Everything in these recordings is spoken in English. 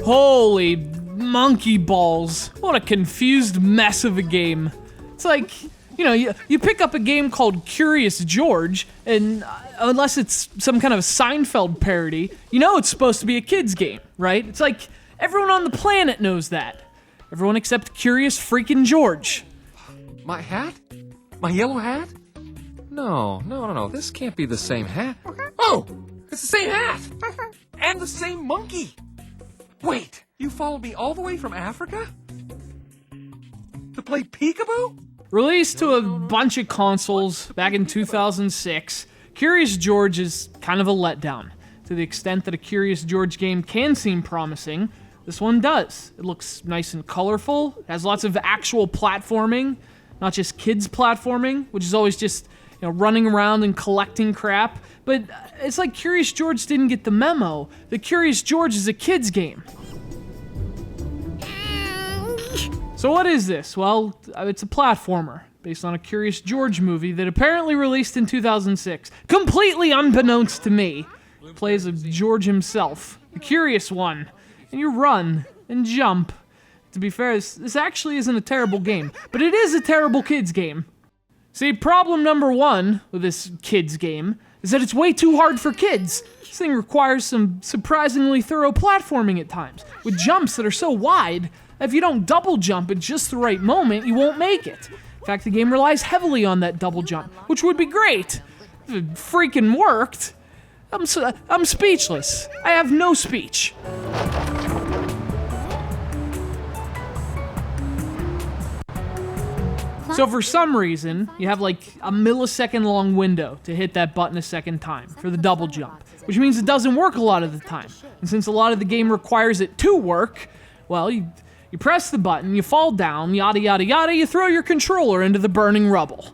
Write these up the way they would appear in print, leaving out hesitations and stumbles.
Holy monkey balls. What a confused mess of a game. It's like, you know, you pick up a game called Curious George, and unless it's some kind of Seinfeld parody, you know it's supposed to be a kid's game, right? It's like everyone on the planet knows that. Everyone except Curious freaking George. My hat? My yellow hat? No. This can't be the same hat. Oh! It's the same hat! And the same monkey! Wait, you followed me all the way from Africa? To play peekaboo? Released to a bunch of consoles back in 2006, Curious George is kind of a letdown. To the extent that a Curious George game can seem promising, this one does. It looks nice and colorful, it has lots of actual platforming, not just kids platforming, which is always just, you know, running around and collecting crap. But it's like Curious George didn't get the memo that Curious George is a kid's game. So what is this? Well, it's a platformer based on a Curious George movie that apparently released in 2006. Completely unbeknownst to me. It plays a George himself, the curious one, and you run and jump. To be fair, this actually isn't a terrible game, but it is a terrible kids game. See, problem number one with this kids game is that it's way too hard for kids. This thing requires some surprisingly thorough platforming at times, with jumps that are so wide that if you don't double jump at just the right moment, you won't make it. In fact, the game relies heavily on that double jump, which would be great if it freaking worked. I'm speechless. I have no speech. So for some reason, you have like a millisecond long window to hit that button a second time for the double jump, which means it doesn't work a lot of the time. And since a lot of the game requires it to work, well, you press the button, you fall down, yada yada yada, you throw your controller into the burning rubble.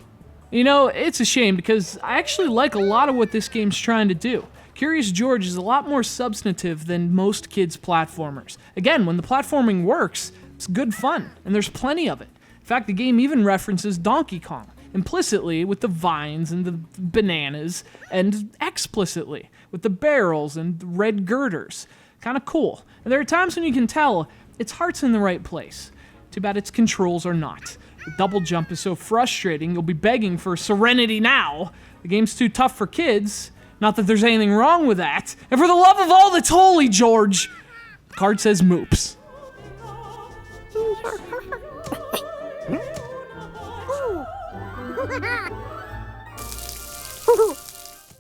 You know, it's a shame because I actually like a lot of what this game's trying to do. Curious George is a lot more substantive than most kids' platformers. Again, when the platforming works, it's good fun, and there's plenty of it. In fact, the game even references Donkey Kong, implicitly with the vines and the bananas, and explicitly with the barrels and the red girders. Kind of cool. And there are times when you can tell its heart's in the right place. Too bad its controls are not. The double jump is so frustrating, you'll be begging for serenity now. The game's too tough for kids. Not that there's anything wrong with that. And for the love of all that's holy, George, the card says moops.